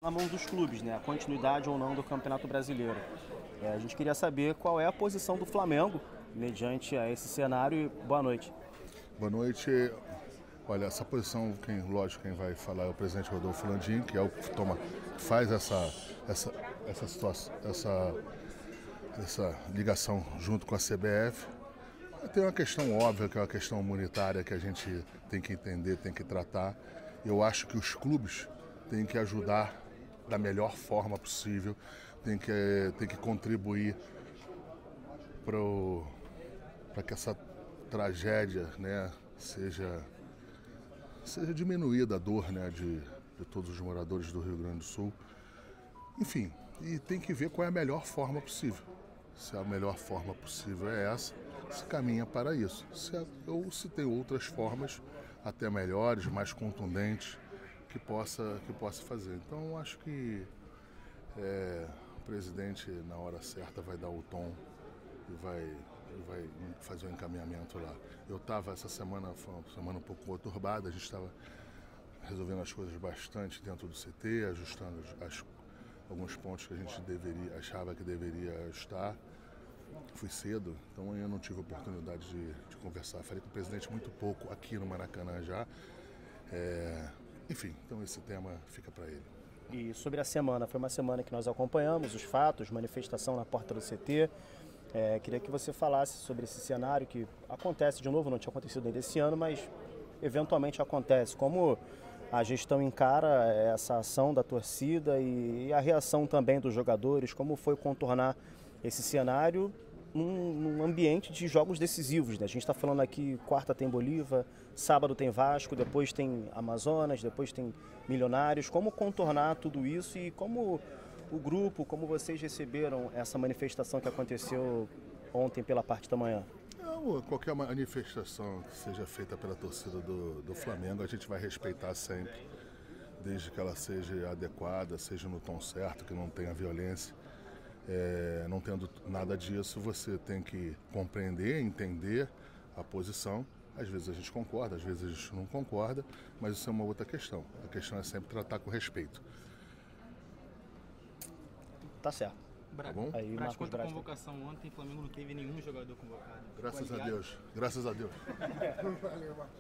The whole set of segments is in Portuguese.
à mão dos clubes, né? A continuidade ou não do Campeonato Brasileiro. A gente queria saber qual é a posição do Flamengo mediante a esse cenário. E boa noite. Boa noite. Olha, essa posição, lógico, quem vai falar é o presidente Rodolfo Landim, que é o que faz essa situação, essa ligação junto com a CBF. Tem uma questão óbvia, que é uma questão humanitária que a gente tem que entender, tem que tratar. Eu acho que os clubes têm que ajudar da melhor forma possível, tem que contribuir para que essa tragédia, né, seja diminuída a dor, né, de todos os moradores do Rio Grande do Sul. Enfim, e tem que ver qual é a melhor forma possível. Se a melhor forma possível é essa, se caminha para isso. Ou se tem outras formas, até melhores, mais contundentes, que possa fazer. Então, acho que o presidente, na hora certa, vai dar o tom e vai fazer o encaminhamento lá. Essa semana foi uma semana um pouco conturbada, a gente estava resolvendo as coisas bastante dentro do CT, ajustando alguns pontos que a gente achava que deveria ajustar. Fui cedo, então eu não tive oportunidade de conversar. Falei com o presidente muito pouco aqui no Maracanã já. Enfim, então esse tema fica para ele. E sobre a semana, foi uma semana que nós acompanhamos os fatos, manifestação na porta do CT. Queria que você falasse sobre esse cenário que acontece de novo, não tinha acontecido ainda esse ano, mas eventualmente acontece. Como a gestão encara essa ação da torcida e a reação também dos jogadores, como foi contornar esse cenário num ambiente de jogos decisivos, né? A gente está falando aqui, quarta tem Bolívar, sábado tem Vasco, depois tem Amazonas, depois tem Milionários. Como contornar tudo isso e como o grupo, como vocês receberam essa manifestação que aconteceu ontem pela parte da manhã? Qualquer manifestação que seja feita pela torcida do Flamengo, a gente vai respeitar sempre, desde que ela seja adequada, seja no tom certo, que não tenha violência. Não tendo nada disso, você tem que compreender, entender a posição. Às vezes a gente concorda, às vezes a gente não concorda, mas isso é uma outra questão. A questão é sempre tratar com respeito. Tá certo. Tá bom? Aí, Braz, quanto à convocação ontem, o Flamengo não teve nenhum jogador convocado. Graças a Deus. Graças a Deus.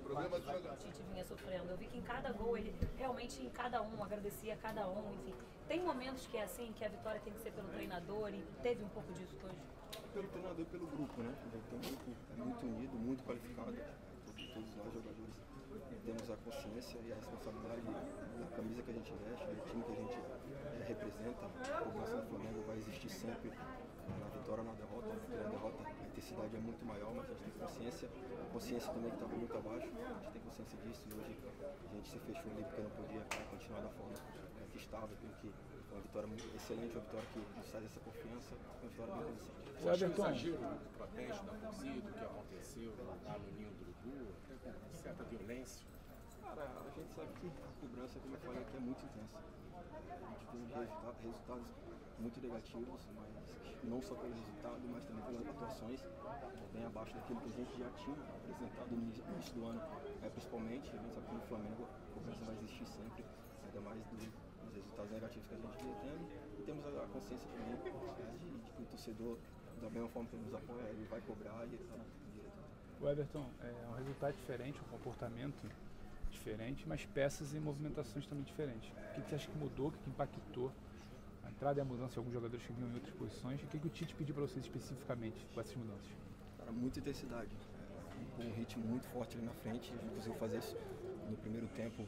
O Tite vinha sofrendo. Eu vi que em cada gol, ele realmente em cada um, agradecia a cada um, enfim. Tem momentos que é assim, que a vitória tem que ser pelo treinador e teve um pouco disso hoje? Pelo treinador e pelo grupo, né? Tem um grupo muito unido, muito qualificado. Todos nós jogadores temos a consciência e a responsabilidade da camisa que a gente veste, do time que a gente representa. A cobrança do Flamengo vai existir sempre na vitória ou na derrota. Na derrota a intensidade é muito maior, mas a gente tem consciência. A consciência também que estava muito abaixo, a gente tem consciência disso e hoje a gente se fechou ali porque não podia continuar da forma que estava, porque foi uma vitória muito excelente, uma vitória que nos traz essa confiança, uma vitória bem consciente. Você acha um exagero no protesto da torcida, o que aconteceu lá no Ninho do Urubu, até com certa violência? Cara, a gente sabe que a cobrança, como eu falei aqui, é muito intensa. A gente teve resultados muito negativos, mas não só pelo resultado, mas também pelas atuações bem abaixo daquilo que a gente já tinha apresentado no início do ano, principalmente. A gente sabe que no Flamengo a cobrança vai existir sempre, ainda mais dos resultados negativos que a gente vem tendo. E temos a consciência também de que o torcedor, da mesma forma que ele nos apoia, ele vai cobrar e ele está na direita. O Everton, é um resultado diferente, um comportamento diferente, mas peças e movimentações também diferentes. O que você acha que mudou, o que impactou a entrada e a mudança de alguns jogadores que vinham em outras posições? E o que o Tite pediu para vocês especificamente com essas mudanças? Cara, muita intensidade, com um ritmo muito forte ali na frente. A gente conseguiu fazer isso no primeiro tempo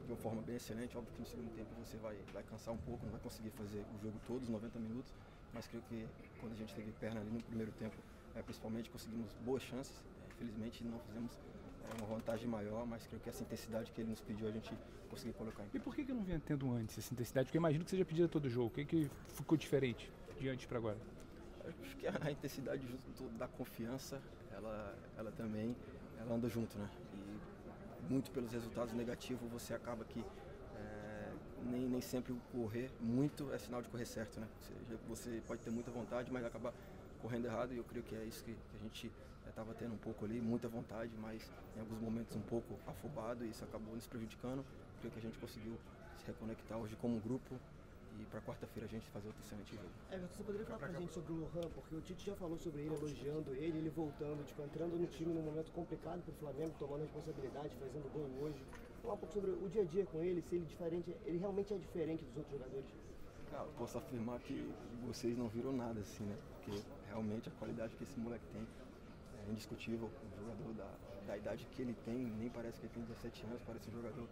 de uma forma bem excelente. Óbvio que no segundo tempo você vai cansar um pouco, não vai conseguir fazer o jogo todo, os 90 minutos, mas creio que quando a gente teve perna ali no primeiro tempo, principalmente conseguimos boas chances. Infelizmente não fizemos uma vantagem maior, mas creio que essa intensidade que ele nos pediu a gente conseguiu colocar em prática. E por que não vinha tendo antes essa intensidade? Porque eu imagino que seja pedida todo jogo. O que ficou diferente de antes para agora? Acho que a intensidade junto da confiança, ela também anda junto, né? E muito pelos resultados negativos você acaba que nem sempre o correr muito é sinal de correr certo, né? Ou seja, você pode ter muita vontade, mas acaba correndo errado, e eu creio que é isso que a gente estava tendo um pouco ali, muita vontade, mas em alguns momentos um pouco afobado, e isso acabou nos prejudicando. Creio que a gente conseguiu se reconectar hoje como grupo e para quarta-feira a gente fazer outro excelente jogo. Everton, você poderia falar pra gente sobre o Lohan, porque o Tite já falou sobre ele, elogiando ele voltando, entrando no time num momento complicado pro Flamengo, tomando responsabilidade, fazendo gol hoje. Falar um pouco sobre o dia a dia com ele, se ele realmente é diferente dos outros jogadores. Cara, eu posso afirmar que vocês não viram nada assim, né? Porque realmente a qualidade que esse moleque tem é indiscutível. Um jogador da idade que ele tem, nem parece que ele tem 17 anos, parece um jogador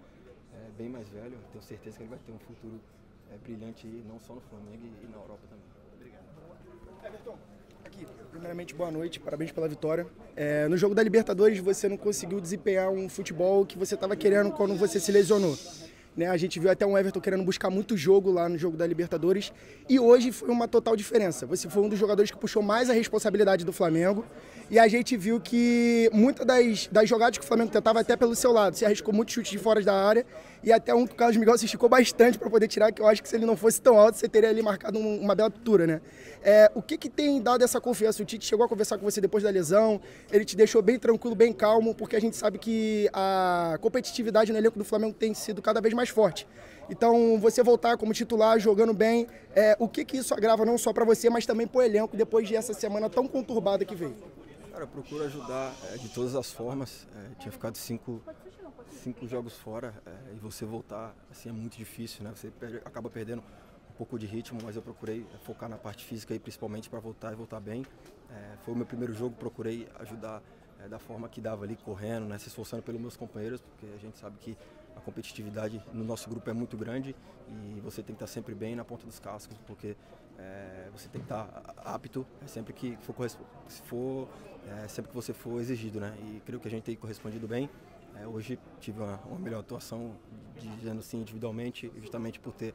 bem mais velho. Tenho certeza que ele vai ter um futuro brilhante aí, não só no Flamengo e na Europa também. Obrigado. Everton, aqui, primeiramente boa noite, parabéns pela vitória. No jogo da Libertadores você não conseguiu desempenhar um futebol que você estava querendo quando você se lesionou. Né, a gente viu até um Everton querendo buscar muito jogo lá no jogo da Libertadores e hoje foi uma total diferença. Você foi um dos jogadores que puxou mais a responsabilidade do Flamengo e a gente viu que muitas das jogadas que o Flamengo tentava até pelo seu lado, se arriscou muito chute de fora da área e até um que o Carlos Miguel se esticou bastante para poder tirar, que eu acho que se ele não fosse tão alto, você teria ali marcado uma bela pintura, né? O que tem dado essa confiança? O Tite chegou a conversar com você depois da lesão, ele te deixou bem tranquilo, bem calmo, porque a gente sabe que a competitividade no elenco do Flamengo tem sido cada vez mais forte. Então, você voltar como titular, jogando bem, o que isso agrava não só para você, mas também para o elenco depois de essa semana tão conturbada que veio? Cara, eu procuro ajudar de todas as formas. Tinha ficado cinco jogos fora e você voltar assim é muito difícil, né? Você acaba perdendo um pouco de ritmo, mas eu procurei focar na parte física aí, principalmente para voltar e voltar bem. Foi o meu primeiro jogo, procurei ajudar da forma que dava ali, correndo, né? Se esforçando pelos meus companheiros, porque a gente sabe que a competitividade no nosso grupo é muito grande e você tem que estar sempre bem na ponta dos cascos, porque você tem que estar apto sempre que sempre que você for exigido, né? E creio que a gente tem correspondido bem. Hoje tive uma melhor atuação, dizendo assim, individualmente, justamente por ter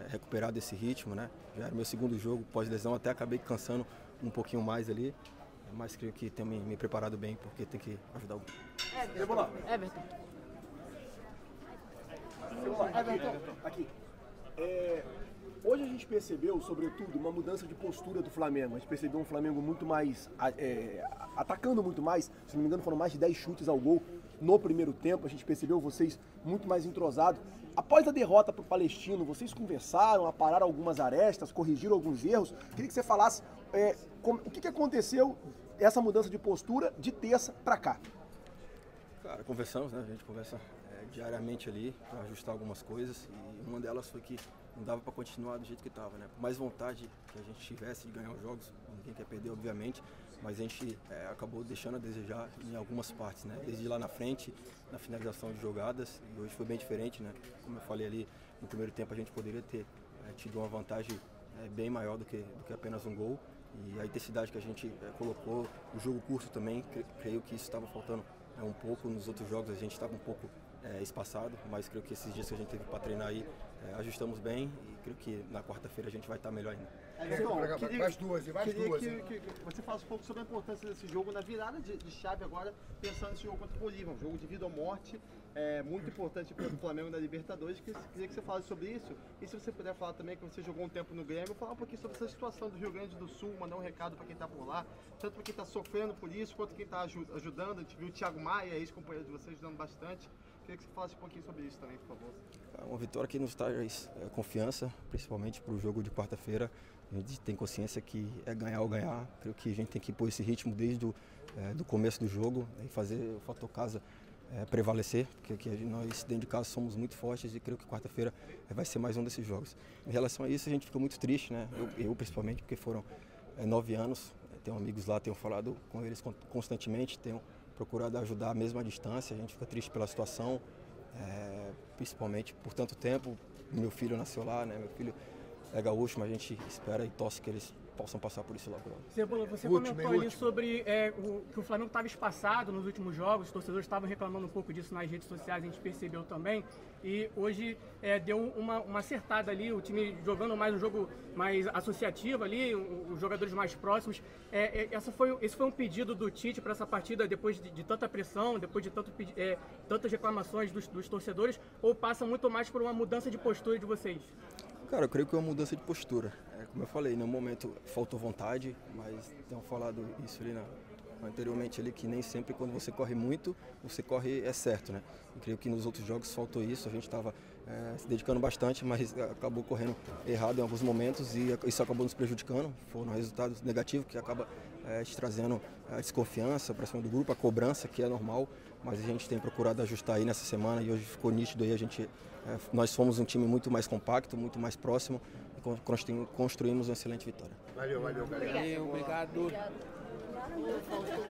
recuperado esse ritmo, né? Já era meu segundo jogo pós-lesão, até acabei cansando um pouquinho mais ali, mas creio que tenho me preparado bem, porque tem que ajudar o grupo. Everton, aqui. Hoje a gente percebeu, sobretudo, uma mudança de postura do Flamengo. A gente percebeu um Flamengo muito mais, atacando muito mais. Se não me engano, foram mais de 10 chutes ao gol no primeiro tempo. A gente percebeu vocês muito mais entrosados. Após a derrota para o Palestino, vocês conversaram, apararam algumas arestas, corrigiram alguns erros. Queria que você falasse o que aconteceu, essa mudança de postura de terça para cá. Cara, conversamos, né? A gente conversa diariamente ali para ajustar algumas coisas e uma delas foi que não dava para continuar do jeito que estava, né? Por mais vontade que a gente tivesse de ganhar os jogos, ninguém quer perder, obviamente, mas a gente acabou deixando a desejar em algumas partes, né? Desde lá na frente, na finalização de jogadas, e hoje foi bem diferente, né? Como eu falei ali, no primeiro tempo a gente poderia ter tido uma vantagem bem maior do que apenas um gol, e a intensidade que a gente colocou, o jogo curto também, creio que isso estava faltando um pouco. Nos outros jogos a gente estava um pouco espaçado, mas creio que esses dias que a gente teve para treinar aí, ajustamos bem e creio que na quarta-feira a gente vai estar melhor ainda. Mais duas. Que você falasse um pouco sobre a importância desse jogo na virada de chave agora, pensando nesse jogo contra o Bolívar, um jogo de vida ou morte, muito importante para o Flamengo na Libertadores. Queria que você falasse sobre isso e se você puder falar também que você jogou um tempo no Grêmio, falar um pouquinho sobre essa situação do Rio Grande do Sul, mandar um recado para quem está por lá, tanto para quem está sofrendo por isso, quanto quem está ajudando. A gente viu o Thiago Maia, ex-companheiro de vocês, ajudando bastante. Queria que você falasse um pouquinho sobre isso também, por favor. Uma vitória que nos traz confiança, principalmente para o jogo de quarta-feira. A gente tem consciência que é ganhar ou ganhar. Creio que a gente tem que pôr esse ritmo desde do começo do jogo e fazer o fator casa prevalecer, porque nós dentro de casa somos muito fortes e creio que quarta-feira vai ser mais um desses jogos. Em relação a isso, a gente fica muito triste, né? Eu principalmente, porque foram 9 anos, tenho amigos lá, tenho falado com eles constantemente, tenho procurado ajudar mesmo à distância. A gente fica triste pela situação, principalmente por tanto tempo. Meu filho nasceu lá, né? Meu filho é gaúcho, mas a gente espera e torce que eles possam passar por isso logo. Cebola, você comentou ali sobre que o Flamengo estava espaçado nos últimos jogos, os torcedores estavam reclamando um pouco disso nas redes sociais, a gente percebeu também, e hoje deu uma acertada ali, o time jogando mais um jogo mais associativo ali, os jogadores mais próximos. Esse foi um pedido do Tite para essa partida depois de tanta pressão, depois de tantas reclamações dos torcedores, ou passa muito mais por uma mudança de postura de vocês? Cara, eu creio que é uma mudança de postura. Como eu falei, no momento faltou vontade, mas tenho falado isso ali anteriormente ali, que nem sempre quando você corre muito, você corre certo, né? Eu creio que nos outros jogos faltou isso, a gente estava se dedicando bastante, mas acabou correndo errado em alguns momentos e isso acabou nos prejudicando. Foram resultados negativos que acaba te trazendo a desconfiança para cima do grupo, a cobrança, que é normal, mas a gente tem procurado ajustar aí nessa semana e hoje ficou nítido aí, nós fomos um time muito mais compacto, muito mais próximo e construímos uma excelente vitória. Valeu, galera. Valeu, obrigado.